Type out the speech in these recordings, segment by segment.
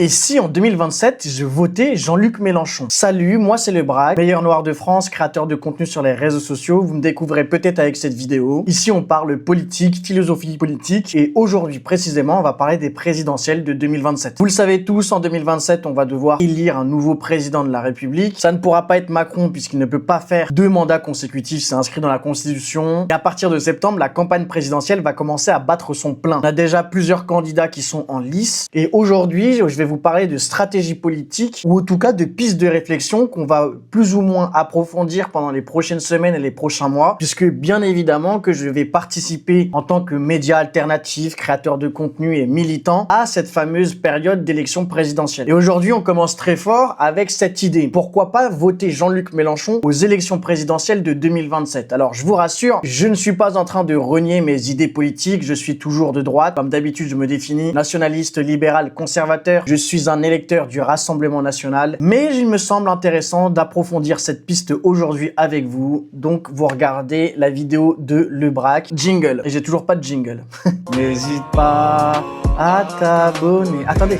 Et si en 2027, je votais Jean-Luc Mélenchon? Salut, moi c'est Le Braque, meilleur noir de France, créateur de contenu sur les réseaux sociaux. Vous me découvrez peut-être avec cette vidéo. Ici, on parle politique, philosophie politique. Et aujourd'hui, précisément, on va parler des présidentielles de 2027. Vous le savez tous, en 2027, on va devoir élire un nouveau président de la République. Ça ne pourra pas être Macron puisqu'il ne peut pas faire 2 mandats consécutifs. C'est inscrit dans la Constitution. Et à partir de septembre, la campagne présidentielle va commencer à battre son plein. On a déjà plusieurs candidats qui sont en lice. Et aujourd'hui, je vais vous parler de stratégie politique ou en tout cas de pistes de réflexion qu'on va plus ou moins approfondir pendant les prochaines semaines et les prochains mois, puisque bien évidemment que je vais participer en tant que média alternatif, créateur de contenu et militant à cette fameuse période d'élection présidentielle. Et aujourd'hui, on commence très fort avec cette idée. Pourquoi pas voter Jean-Luc Mélenchon aux élections présidentielles de 2027? Alors, je vous rassure, je ne suis pas en train de renier mes idées politiques, je suis toujours de droite. Comme d'habitude, je me définis nationaliste, libéral, conservateur. Je suis un électeur du Rassemblement national, mais il me semble intéressant d'approfondir cette piste aujourd'hui avec vous. Donc, vous regardez la vidéo de Le Braque. Jingle. Et j'ai toujours pas de jingle. N'hésite pas à t'abonner. Attendez.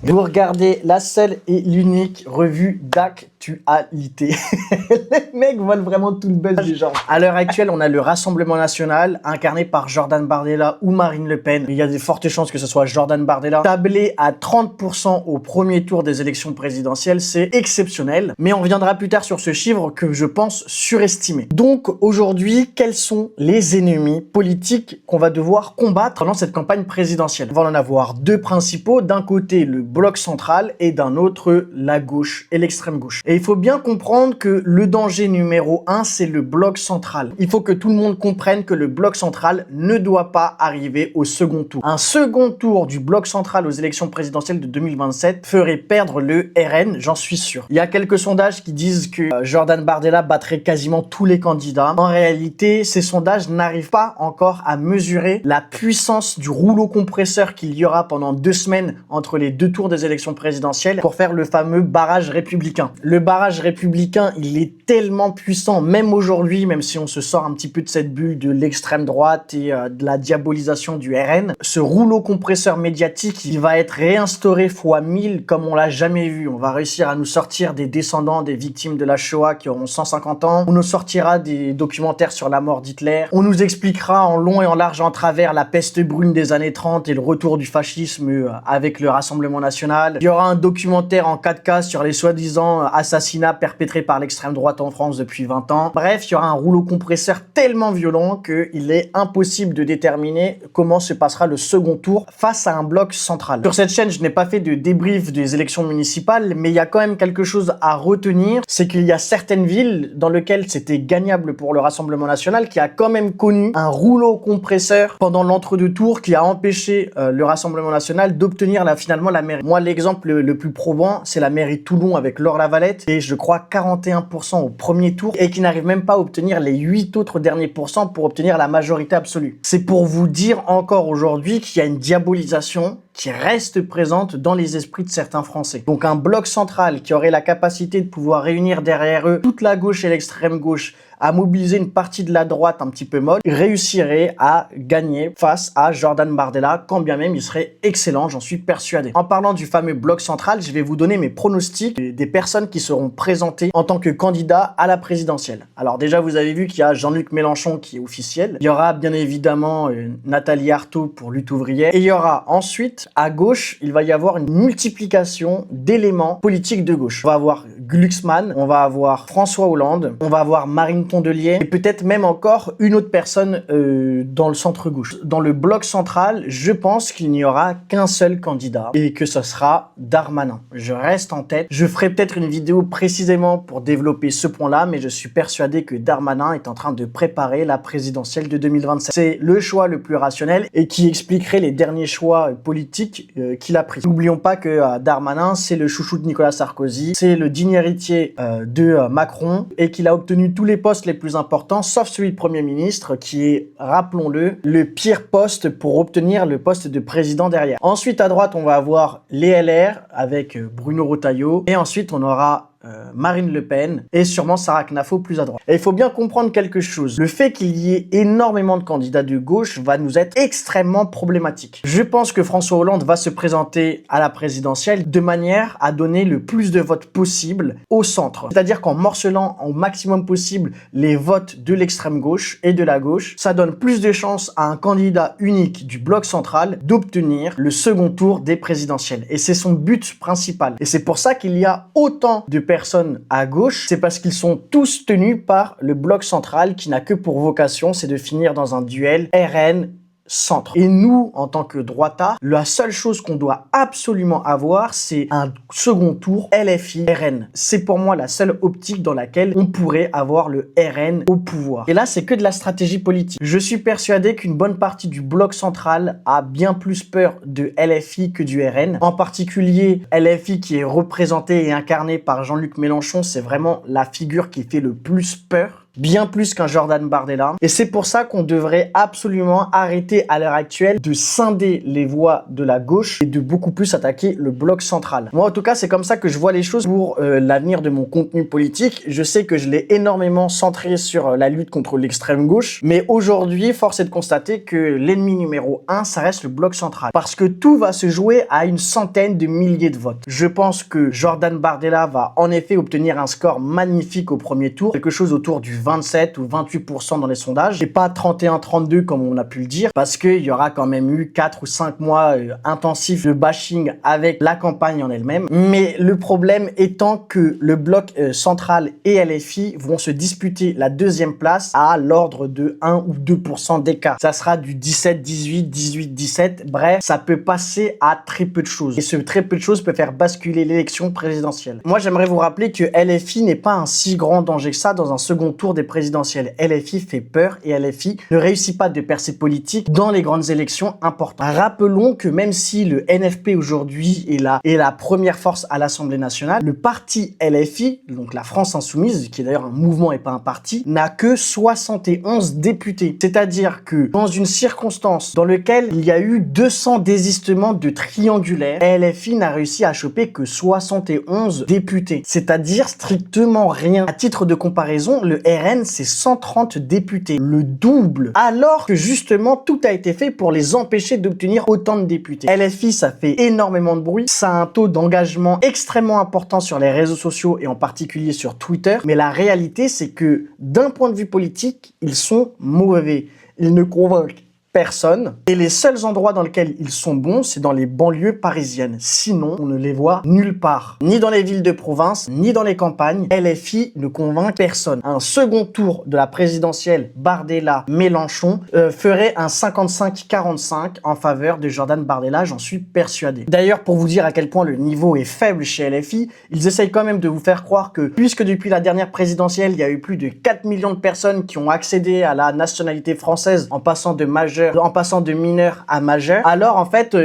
Vous regardez la seule et l'unique revue d'actualité. Les mecs volent vraiment tout le buzz du genre. À l'heure actuelle, on a le Rassemblement national, incarné par Jordan Bardella ou Marine Le Pen. Il y a de fortes chances que ce soit Jordan Bardella. Tablé à 30% au premier tour des élections présidentielles, c'est exceptionnel. Mais on reviendra plus tard sur ce chiffre que je pense surestimé. Donc aujourd'hui, quels sont les ennemis politiques qu'on va devoir combattre pendant cette campagne présidentielle? On va en avoir 2 principaux. D'un côté, le bloc central et d'un autre, la gauche et l'extrême gauche. Et il faut bien comprendre que le danger numéro 1, c'est le bloc central. Il faut que tout le monde comprenne que le bloc central ne doit pas arriver au second tour. Un second tour du bloc central aux élections présidentielles de 2027 ferait perdre le RN, j'en suis sûr. Il y a quelques sondages qui disent que Jordan Bardella battrait quasiment tous les candidats. En réalité, ces sondages n'arrivent pas encore à mesurer la puissance du rouleau compresseur qu'il y aura pendant 2 semaines entre les 2 tours des élections présidentielles pour faire le fameux barrage républicain. Le barrage républicain, il est tellement puissant, même aujourd'hui, même si on se sort un petit peu de cette bulle de l'extrême droite et de la diabolisation du RN, ce rouleau compresseur médiatique, il va être réinstauré fois 1000 comme on l'a jamais vu. On va réussir à nous sortir des descendants des victimes de la Shoah qui auront 150 ans. On nous sortira des documentaires sur la mort d'Hitler. On nous expliquera en long et en large et en travers la peste brune des années 30 et le retour du fascisme avec le Rassemblement national. Il y aura un documentaire en 4K sur les soi-disant assassinats perpétrés par l'extrême droite en France depuis 20 ans. Bref, il y aura un rouleau compresseur tellement violent qu'il est impossible de déterminer comment se passera le second tour face à un bloc central. Sur cette chaîne, je n'ai pas fait de débrief des élections municipales, mais il y a quand même quelque chose à retenir, c'est qu'il y a certaines villes dans lesquelles c'était gagnable pour le Rassemblement national qui a quand même connu un rouleau compresseur pendant l'entre-deux tours qui a empêché le Rassemblement national d'obtenir finalement la mairie. Moi, l'exemple le plus probant, c'est la mairie de Toulon avec Laure Lavalette et je crois 41% au premier tour et qui n'arrive même pas à obtenir les 8 autres derniers pourcents pour obtenir la majorité absolue. C'est pour vous dire encore aujourd'hui qu'il y a une diabolisation qui reste présente dans les esprits de certains Français. Donc un bloc central qui aurait la capacité de pouvoir réunir derrière eux toute la gauche et l'extrême gauche, à mobiliser une partie de la droite un petit peu molle, réussirait à gagner face à Jordan Bardella, quand bien même il serait excellent, j'en suis persuadé. En parlant du fameux bloc central, je vais vous donner mes pronostics des personnes qui seront présentées en tant que candidats à la présidentielle. Alors déjà, vous avez vu qu'il y a Jean-Luc Mélenchon qui est officiel. Il y aura bien évidemment Nathalie Arthaud pour Lutte ouvrière. Et il y aura ensuite, à gauche, il va y avoir une multiplication d'éléments politiques de gauche. On va avoir Glucksmann, on va avoir François Hollande, on va avoir Marine Tondelier et peut-être même encore une autre personne dans le centre-gauche. Dans le bloc central, je pense qu'il n'y aura qu'un seul candidat et que ce sera Darmanin. Je reste en tête. Je ferai peut-être une vidéo précisément pour développer ce point-là, mais je suis persuadé que Darmanin est en train de préparer la présidentielle de 2027. C'est le choix le plus rationnel et qui expliquerait les derniers choix politiques qu'il a pris. N'oublions pas que Darmanin, c'est le chouchou de Nicolas Sarkozy, c'est le digne héritier de Macron et qu'il a obtenu tous les postes les plus importants, sauf celui de Premier ministre, qui est, rappelons-le, le pire poste pour obtenir le poste de président derrière. Ensuite, à droite, on va avoir les LR avec Bruno Retailleau. Et ensuite, on aura Marine Le Pen et sûrement Sarah Knafo plus à droite. Et il faut bien comprendre quelque chose. Le fait qu'il y ait énormément de candidats de gauche va nous être extrêmement problématique. Je pense que François Hollande va se présenter à la présidentielle de manière à donner le plus de votes possible au centre. C'est-à-dire qu'en morcelant au maximum possible les votes de l'extrême gauche et de la gauche, ça donne plus de chances à un candidat unique du bloc central d'obtenir le second tour des présidentielles. Et c'est son but principal. Et c'est pour ça qu'il y a autant de personnes à gauche, c'est parce qu'ils sont tous tenus par le bloc central qui n'a que pour vocation, c'est de finir dans un duel RN centre. Et nous, en tant que droitards, la seule chose qu'on doit absolument avoir, c'est un second tour LFI-RN. C'est pour moi la seule optique dans laquelle on pourrait avoir le RN au pouvoir. Et là, c'est que de la stratégie politique. Je suis persuadé qu'une bonne partie du bloc central a bien plus peur de LFI que du RN. En particulier, LFI qui est représenté et incarné par Jean-Luc Mélenchon, c'est vraiment la figure qui fait le plus peur. Bien plus qu'un Jordan Bardella. Et c'est pour ça qu'on devrait absolument arrêter à l'heure actuelle de scinder les voix de la gauche et de beaucoup plus attaquer le bloc central. Moi, en tout cas, c'est comme ça que je vois les choses pour l'avenir de mon contenu politique. Je sais que je l'ai énormément centré sur la lutte contre l'extrême gauche, mais aujourd'hui, force est de constater que l'ennemi numéro 1, ça reste le bloc central. Parce que tout va se jouer à une centaine de milliers de votes. Je pense que Jordan Bardella va en effet obtenir un score magnifique au premier tour, quelque chose autour du 27 ou 28% dans les sondages et pas 31-32 comme on a pu le dire parce qu'il y aura quand même eu 4 ou 5 mois intensifs de bashing avec la campagne en elle-même. Mais le problème étant que le bloc central et LFI vont se disputer la deuxième place à l'ordre de 1 ou 2% d'écart. Ça sera du 17-18, 18-17. Bref, ça peut passer à très peu de choses. Et ce très peu de choses peut faire basculer l'élection présidentielle. Moi, j'aimerais vous rappeler que LFI n'est pas un si grand danger que ça dans un second tour des présidentielles. LFI fait peur et LFI ne réussit pas de percées politiques dans les grandes élections importantes. Rappelons que même si le NFP aujourd'hui est la première force à l'Assemblée nationale, le parti LFI, donc la France Insoumise, qui est d'ailleurs un mouvement et pas un parti, n'a que 71 députés. C'est-à-dire que dans une circonstance dans laquelle il y a eu 200 désistements de triangulaire, LFI n'a réussi à choper que 71 députés. C'est-à-dire strictement rien. À titre de comparaison, le RN, c'est 130 députés, le double, alors que justement tout a été fait pour les empêcher d'obtenir autant de députés. LFI, ça fait énormément de bruit, ça a un taux d'engagement extrêmement important sur les réseaux sociaux et en particulier sur Twitter, mais la réalité, c'est que d'un point de vue politique, ils sont mauvais. Ils ne convainquent personne. Et les seuls endroits dans lesquels ils sont bons, c'est dans les banlieues parisiennes. Sinon, on ne les voit nulle part. Ni dans les villes de province, ni dans les campagnes. LFI ne convainc personne. Un second tour de la présidentielle Bardella-Mélenchon ferait un 55-45 en faveur de Jordan Bardella, j'en suis persuadé. D'ailleurs, pour vous dire à quel point le niveau est faible chez LFI, ils essayent quand même de vous faire croire que, puisque depuis la dernière présidentielle, il y a eu plus de 4 millions de personnes qui ont accédé à la nationalité française en passant de mineur à majeur. Alors en fait,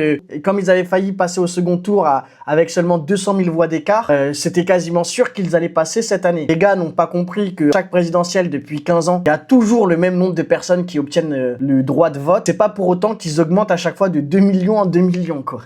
comme ils avaient failli passer au second tour avec seulement 200 000 voix d'écart, c'était quasiment sûr qu'ils allaient passer cette année. Les gars n'ont pas compris que chaque présidentielle depuis 15 ans, il y a toujours le même nombre de personnes qui obtiennent le droit de vote. C'est pas pour autant qu'ils augmentent à chaque fois de 2 millions en 2 millions, quoi.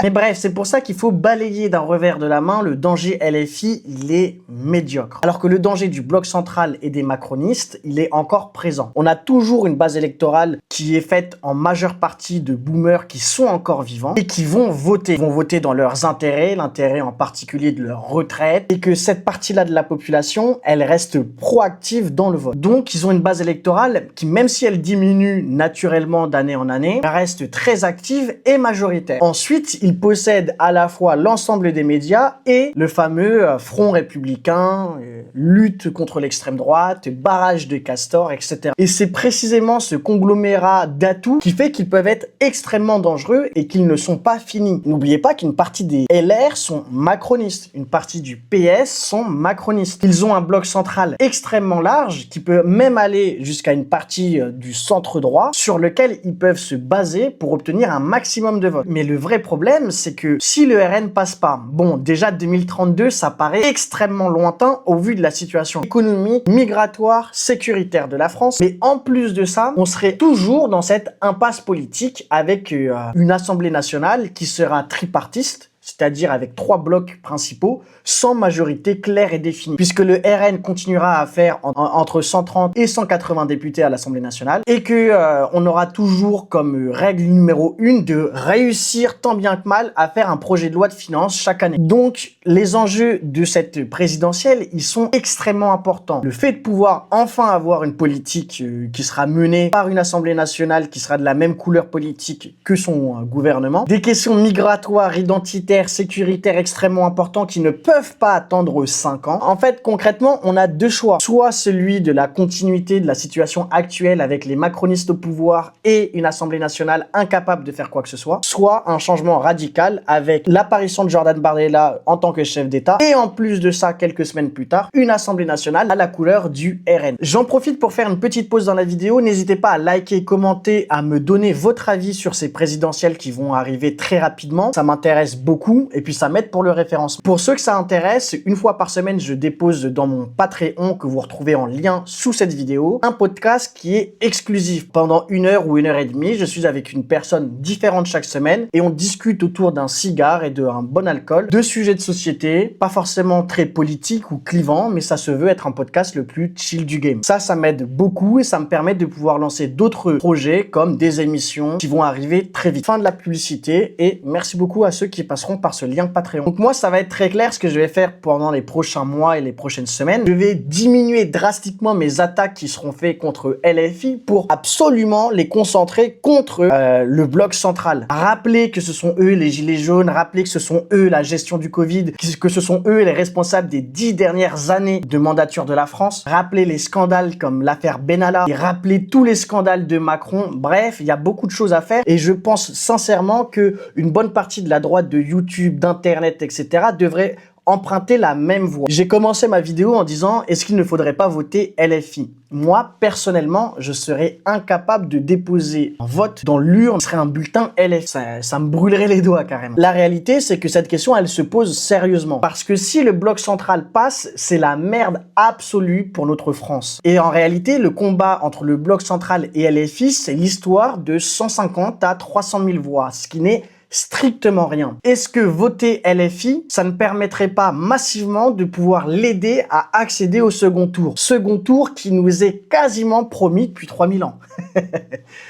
Mais bref, c'est pour ça qu'il faut balayer d'un revers de la main le danger LFI, il est médiocre. Alors que le danger du bloc central et des macronistes, il est encore présent. On a toujours une base électorale qui est faite en majeure partie de boomers qui sont encore vivants et qui vont voter. Ils vont voter dans leurs intérêts, l'intérêt en particulier de leur retraite, et que cette partie-là de la population, elle reste proactive dans le vote. Donc, ils ont une base électorale qui, même si elle diminue naturellement d'année en année, reste très active et majoritaire. Ensuite, ils possèdent à la fois l'ensemble des médias et le fameux front républicain, lutte contre l'extrême droite, barrage de Castor, etc. Et c'est précisément ce conglomérat d'atouts qui fait qu'ils peuvent être extrêmement dangereux et qu'ils ne sont pas finis. N'oubliez pas qu'une partie des LR sont macronistes, une partie du PS sont macronistes. Ils ont un bloc central extrêmement large qui peut même aller jusqu'à une partie du centre droit sur lequel ils peuvent se baser pour obtenir un maximum de votes. Mais le vrai problème, c'est que si le RN passe pas, bon, déjà 2032, ça paraît extrêmement lointain au vu de la situation économique, migratoire, sécuritaire de la France. Mais en plus de ça, on serait toujours dans cette impasse politique avec une Assemblée nationale qui sera tripartiste c'est-à-dire avec 3 blocs principaux, sans majorité claire et définie, puisque le RN continuera à faire entre 130 et 180 députés à l'Assemblée nationale, et que on aura toujours comme règle numéro 1 de réussir tant bien que mal à faire un projet de loi de finances chaque année. Donc, les enjeux de cette présidentielle, ils sont extrêmement importants. Le fait de pouvoir enfin avoir une politique qui sera menée par une Assemblée nationale qui sera de la même couleur politique que son gouvernement, des questions migratoires, identitaires, sécuritaires extrêmement importants qui ne peuvent pas attendre 5 ans. En fait, concrètement, on a 2 choix. Soit celui de la continuité de la situation actuelle avec les macronistes au pouvoir et une Assemblée nationale incapable de faire quoi que ce soit un changement radical avec l'apparition de Jordan Bardella en tant que chef d'État et en plus de ça, quelques semaines plus tard, une Assemblée nationale à la couleur du RN. J'en profite pour faire une petite pause dans la vidéo. N'hésitez pas à liker, commenter, à me donner votre avis sur ces présidentielles qui vont arriver très rapidement. Ça m'intéresse beaucoup et puis ça m'aide pour le référencement. Pour ceux que ça intéresse, une fois par semaine, je dépose dans mon Patreon, que vous retrouvez en lien sous cette vidéo, un podcast qui est exclusif. Pendant 1 heure ou 1 heure et demie, je suis avec une personne différente chaque semaine et on discute autour d'un cigare et d'un bon alcool, de sujets de société, pas forcément très politiques ou clivants, mais ça se veut être un podcast le plus chill du game. Ça m'aide beaucoup et ça me permet de pouvoir lancer d'autres projets comme des émissions qui vont arriver très vite. Fin de la publicité et merci beaucoup à ceux qui passeront par ce lien Patreon. Donc moi, ça va être très clair ce que je vais faire pendant les prochains mois et les prochaines semaines. Je vais diminuer drastiquement mes attaques qui seront faites contre LFI pour absolument les concentrer contre le bloc central. Rappelez que ce sont eux les gilets jaunes, rappelez que ce sont eux la gestion du Covid, que ce sont eux les responsables des 10 dernières années de mandature de la France. Rappelez les scandales comme l'affaire Benalla et rappelez tous les scandales de Macron. Bref, il y a beaucoup de choses à faire et je pense sincèrement que une bonne partie de la droite de YouTube, d'internet, etc. devrait emprunter la même voie. J'ai commencé ma vidéo en disant est-ce qu'il ne faudrait pas voter LFI? Moi, personnellement, je serais incapable de déposer un vote dans l'urne. Ce serait un bulletin LFI. Ça me brûlerait les doigts carrément. La réalité, c'est que cette question, elle se pose sérieusement. Parce que si le bloc central passe, c'est la merde absolue pour notre France. Et en réalité, le combat entre le bloc central et LFI, c'est l'histoire de 150 à 300 000 voix, ce qui n'est strictement rien. Est-ce que voter LFI, ça ne permettrait pas massivement de pouvoir l'aider à accéder au second tour? Second tour qui nous est quasiment promis depuis 3000 ans.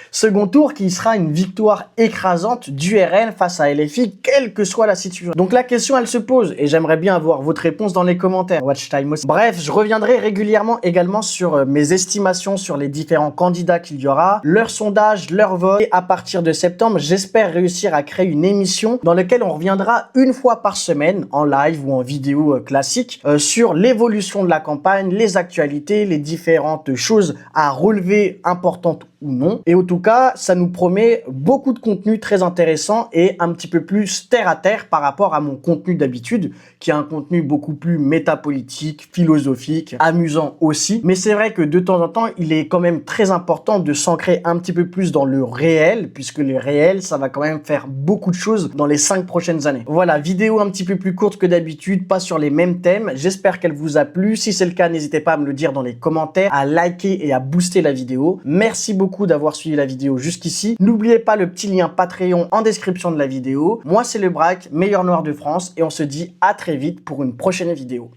Second tour qui sera une victoire écrasante du RN face à LFI, quelle que soit la situation. Donc la question, elle se pose et j'aimerais bien avoir votre réponse dans les commentaires. Watch time aussi. Bref, je reviendrai régulièrement également sur mes estimations sur les différents candidats qu'il y aura, leurs sondages, leurs votes. Et à partir de septembre, j'espère réussir à créer une émission dans laquelle on reviendra une fois par semaine, en live ou en vidéo classique, sur l'évolution de la campagne, les actualités, les différentes choses à relever importantes ou non. Et en tout cas, ça nous promet beaucoup de contenu très intéressant et un petit peu plus terre à terre par rapport à mon contenu d'habitude, qui est un contenu beaucoup plus métapolitique, philosophique, amusant aussi. Mais c'est vrai que de temps en temps, il est quand même très important de s'ancrer un petit peu plus dans le réel, puisque le réel, ça va quand même faire beaucoup de choses dans les 5 prochaines années. Voilà, vidéo un petit peu plus courte que d'habitude, pas sur les mêmes thèmes. J'espère qu'elle vous a plu. Si c'est le cas, n'hésitez pas à me le dire dans les commentaires, à liker et à booster la vidéo. Merci beaucoup d'avoir suivi la vidéo jusqu'ici. N'oubliez pas le petit lien Patreon en description de la vidéo. Moi, c'est le Braque, meilleur noir de France, et on se dit à très vite pour une prochaine vidéo.